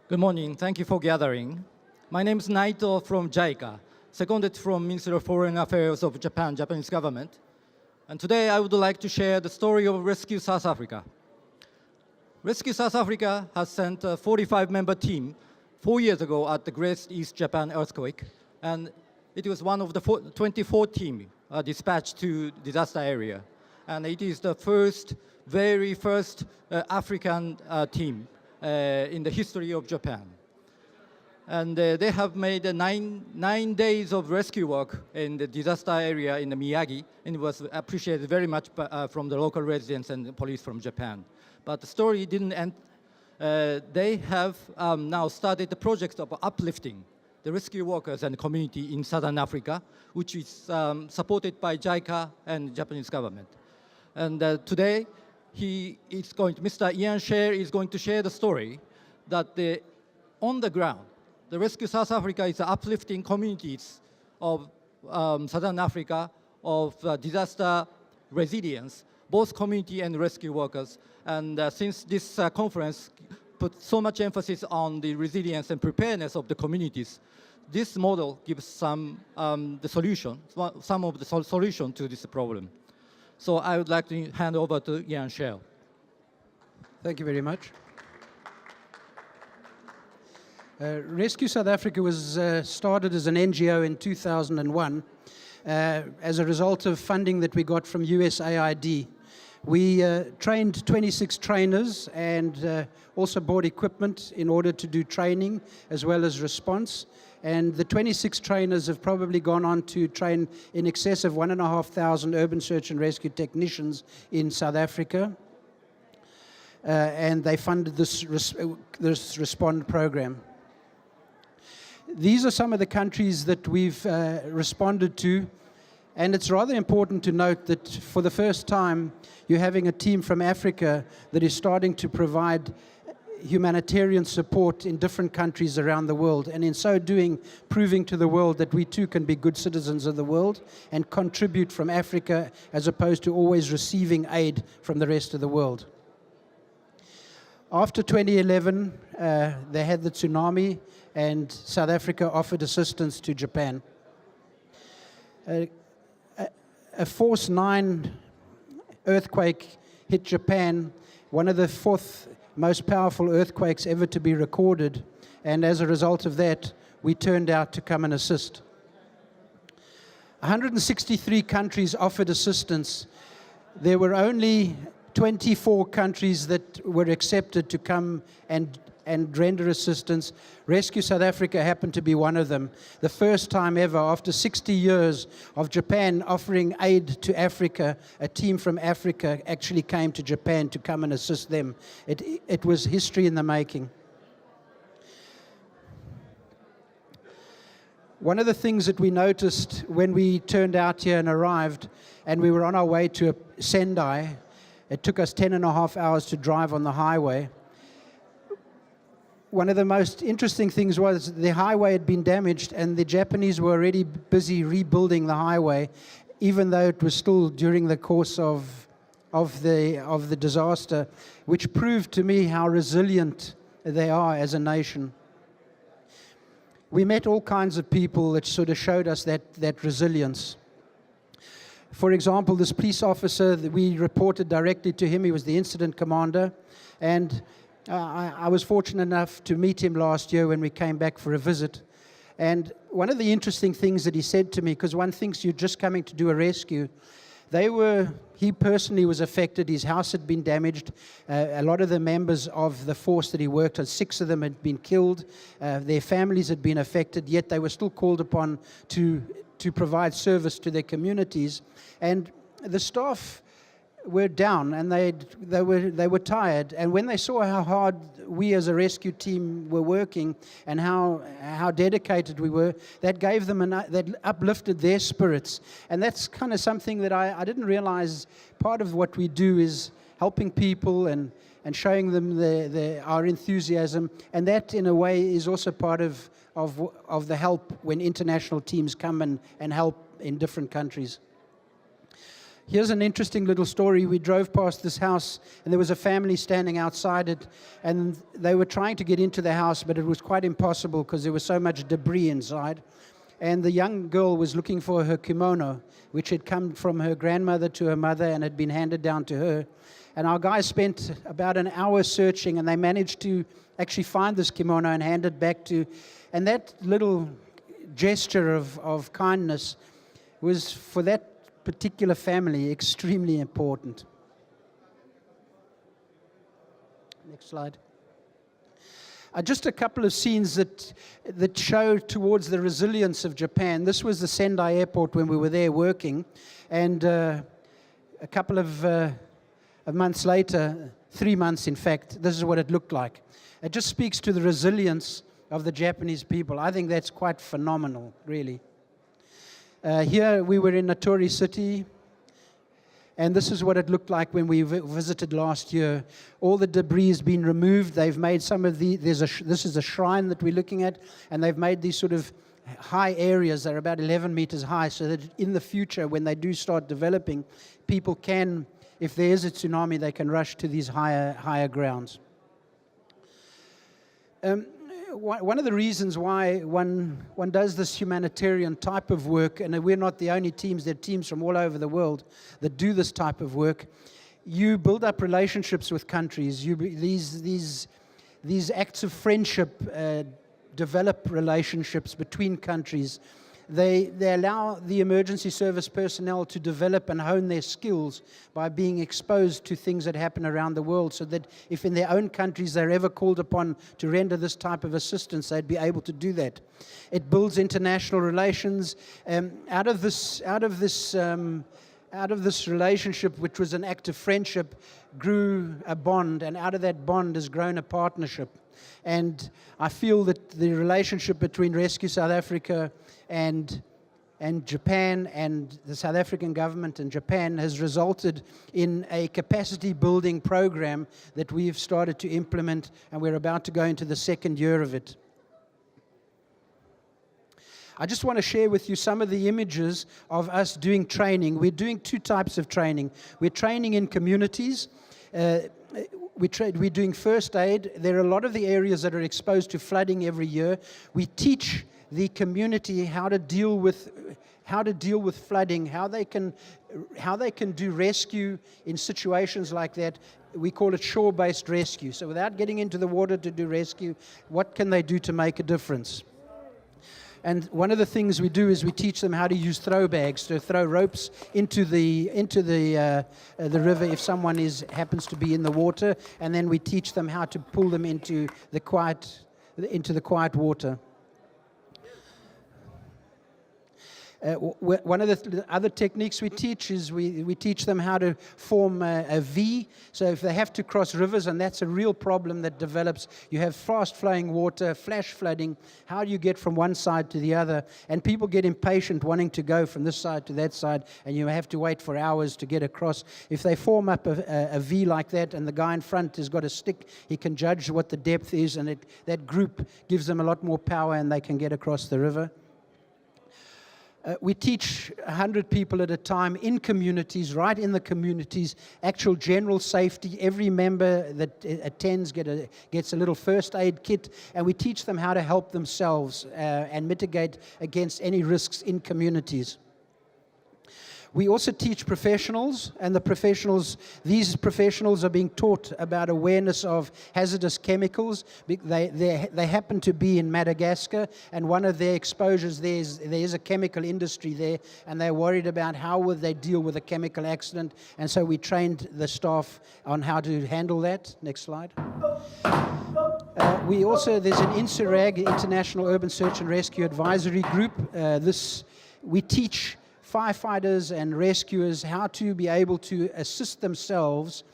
Good morning. Thank you for gathering. My name is Naito from JICA, seconded from Ministry of Foreign Affairs of Japan, Japanese government. And today I would like to share the story of Rescue South Africa. Rescue South Africa has sent a 45-member team 4 years ago at the Great East Japan earthquake, and it was one of the 24 teams dispatched to disaster area. And it is the very first African team in the history of Japan. And they have made nine days of rescue work in the disaster area in the Miyagi, and it was appreciated very much from the local residents and the police from Japan. But the story didn't end. They have now started the project of uplifting the rescue workers and community in Southern Africa, which is supported by JICA and Japanese government. And today, Mr. Ian Sher is going to share the story that on the ground, the Rescue South Africa is uplifting communities of Southern Africa of disaster resilience, both community and rescue workers. And since this conference put so much emphasis on the resilience and preparedness of the communities, this model gives some of the solution to this problem. So I would like to hand over to Ian Shell. Thank you very much. Rescue South Africa was started as an NGO in 2001 as a result of funding that we got from USAID. We trained 26 trainers and also bought equipment in order to do training as well as response. And the 26 trainers have probably gone on to train in excess of 1,500 urban search and rescue technicians in South Africa. And they funded this Respond program. These are some of the countries that we've responded to. And it's rather important to note that for the first time, you're having a team from Africa that is starting to provide humanitarian support in different countries around the world, and in so doing, proving to the world that we too can be good citizens of the world and contribute from Africa as opposed to always receiving aid from the rest of the world. After 2011, they had the tsunami, and South Africa offered assistance to Japan. A Force 9 earthquake hit Japan, one of the fourth most powerful earthquakes ever to be recorded, and as a result of that, we turned out to come and assist. 163 countries offered assistance. There were only 24 countries that were accepted to come and render assistance. Rescue South Africa happened to be one of them. The first time ever, after 60 years of Japan offering aid to Africa, a team from Africa actually came to Japan to come and assist them. It was history in the making. One of the things that we noticed when we turned out here and arrived, and we were on our way to Sendai, it took us 10.5 hours to drive on the highway. One of the most interesting things was the highway had been damaged, and the Japanese were already busy rebuilding the highway, even though it was still during the course of the disaster, which proved to me how resilient they are as a nation. We met all kinds of people that sort of showed us that resilience. For example, this police officer, we reported directly to him. He was the incident commander, and I was fortunate enough to meet him last year when we came back for a visit. And one of the interesting things that he said to me, because one thinks you're just coming to do a rescue, he personally was affected. His house had been damaged. A lot of the members of the force that he worked on, 6 of them had been killed. Their families had been affected, yet they were still called upon to provide service to their communities. And the staff were down, and they were tired. And when they saw how hard we as a rescue team were working and how dedicated we were, that gave them that uplifted their spirits. And that's kind of something that I didn't realize. Part of what we do is helping people and showing them our enthusiasm, and that in a way is also part of the help when international teams come and help in different countries. Here's an interesting little story. We drove past this house, and there was a family standing outside it, and they were trying to get into the house, but it was quite impossible because there was so much debris inside. And the young girl was looking for her kimono, which had come from her grandmother to her mother and had been handed down to her. And our guys spent about an hour searching, and they managed to actually find this kimono and hand it back to... And that little gesture of kindness was, for that particular family, extremely important. Next slide. Just a couple of scenes that show towards the resilience of Japan. This was the Sendai airport when we were there working, and a couple of months later, 3 months in fact, this is what it looked like. It just speaks to the resilience of the Japanese people. I think that's quite phenomenal, really. Here we were in Natori city, and this is what it looked like when we visited last year. All the debris has been removed. They've made some of the, this is a shrine that we're looking at, and they've made these sort of high areas that are about 11 meters high, so that in the future, when they do start developing, people can, if there is a tsunami, they can rush to these higher grounds. One of the reasons why one does this humanitarian type of work, and we're not the only teams, there are teams from all over the world that do this type of work, you build up relationships with countries. These acts of friendship develop relationships between countries. They allow the emergency service personnel to develop and hone their skills by being exposed to things that happen around the world, so that if in their own countries they're ever called upon to render this type of assistance, they'd be able to do that. It builds international relations. Out of this relationship, which was an act of friendship, grew a bond, and out of that bond has grown a partnership. And I feel that the relationship between Rescue South Africa and Japan, and the South African government and Japan, has resulted in a capacity building program that we've started to implement, and we're about to go into the second year of it. I just want to share with you some of the images of us doing training. We're doing two types of training. We're training in communities. We're doing first aid. There are a lot of the areas that are exposed to flooding every year. We teach the community how to deal with flooding, how they can do rescue in situations like that. We call it shore-based rescue. So without getting into the water to do rescue, what can they do to make a difference? And one of the things we do is we teach them how to use throw bags, to throw ropes into the river if someone happens to be in the water, and then we teach them how to pull them into the quiet water. One of the other techniques we teach is we teach them how to form a V. So if they have to cross rivers, and that's a real problem that develops, you have fast flowing water, flash flooding, how do you get from one side to the other? And people get impatient wanting to go from this side to that side, and you have to wait for hours to get across. If they form up a V like that, and the guy in front has got a stick, he can judge what the depth is, and that group gives them a lot more power, and they can get across the river. We teach 100 people at a time in communities, right in the communities, actual general safety. Every member that attends gets a little first aid kit, and we teach them how to help themselves and mitigate against any risks in communities. We also teach professionals, and these professionals are being taught about awareness of hazardous chemicals. They happen to be in Madagascar, and one of their exposures there is a chemical industry there, and they're worried about how would they deal with a chemical accident, and so we trained the staff on how to handle that. Next slide. There's an INSERAG, International Urban Search and Rescue Advisory Group. We teach firefighters and rescuers how to be able to assist themselves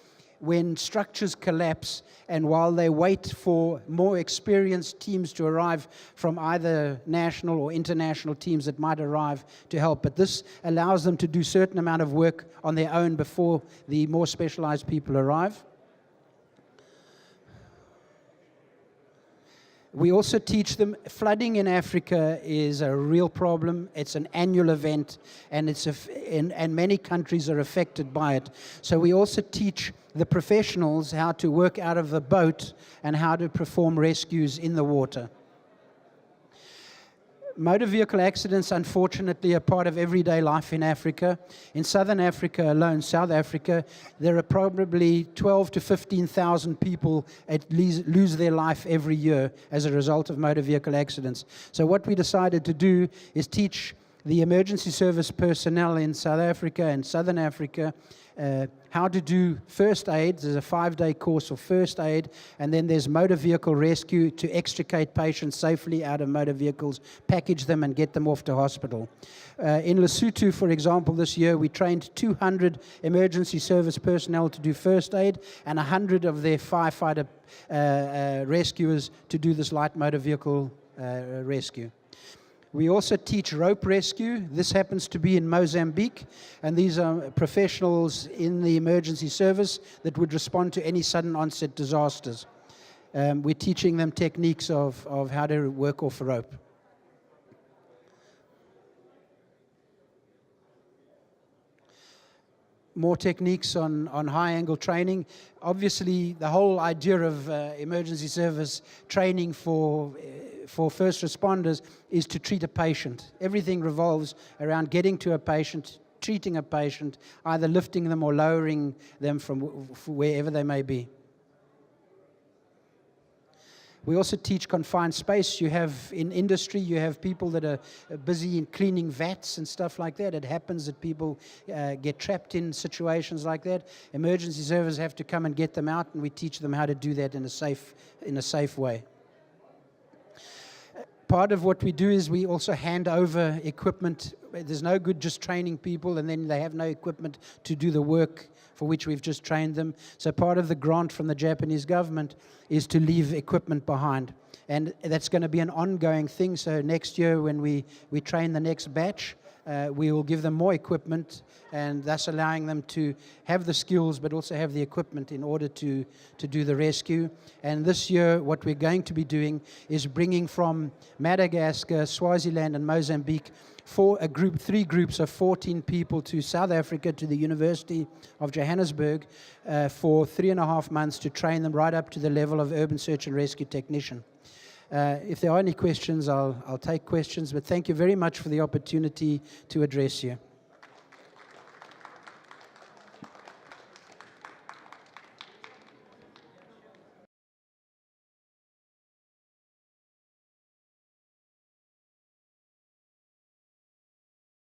when structures collapse, and while they wait for more experienced teams to arrive from either national or international teams that might arrive to help. But this allows them to do a certain amount of work on their own before the more specialized people arrive. We also teach them flooding in Africa is a real problem. It's an annual event, and and many countries are affected by it. So we also teach the professionals how to work out of the boat and how to perform rescues in the water. Motor vehicle accidents, unfortunately, are part of everyday life in Africa. In southern Africa alone, South Africa, there are probably 12 to 15,000 people at least lose their life every year as a result of motor vehicle accidents. So what we decided to do is teach the emergency service personnel in South Africa and southern Africa how to do first aid. There's a 5-day course of first aid, and then there's motor vehicle rescue to extricate patients safely out of motor vehicles, package them and get them off to hospital. In Lesotho, for example, this year we trained 200 emergency service personnel to do first aid and 100 of their firefighter rescuers to do this light motor vehicle rescue. We also teach rope rescue. This happens to be in Mozambique, and these are professionals in the emergency service that would respond to any sudden onset disasters. We're teaching them techniques of how to work off a rope. More techniques on high-angle training. Obviously, the whole idea of emergency service training for first responders is to treat a patient. Everything revolves around getting to a patient, treating a patient, either lifting them or lowering them from wherever they may be. We also teach confined space. You have, in industry, you have people that are busy in cleaning vats and stuff like that. It happens that people get trapped in situations like that. Emergency services have to come and get them out, and we teach them how to do that in a safe way. Part of what we do is we also hand over equipment. There's no good just training people and then they have no equipment to do the work for which we've just trained them. So part of the grant from the Japanese government is to leave equipment behind. And that's going to be an ongoing thing. So next year when we train the next batch, we will give them more equipment, and thus allowing them to have the skills but also have the equipment in order to do the rescue. And this year what we're going to be doing is bringing from Madagascar, Swaziland and Mozambique three groups of 14 people to South Africa, to the University of Johannesburg for 3.5 months to train them right up to the level of urban search and rescue technician. If there are any questions, I'll take questions, but thank you very much for the opportunity to address you.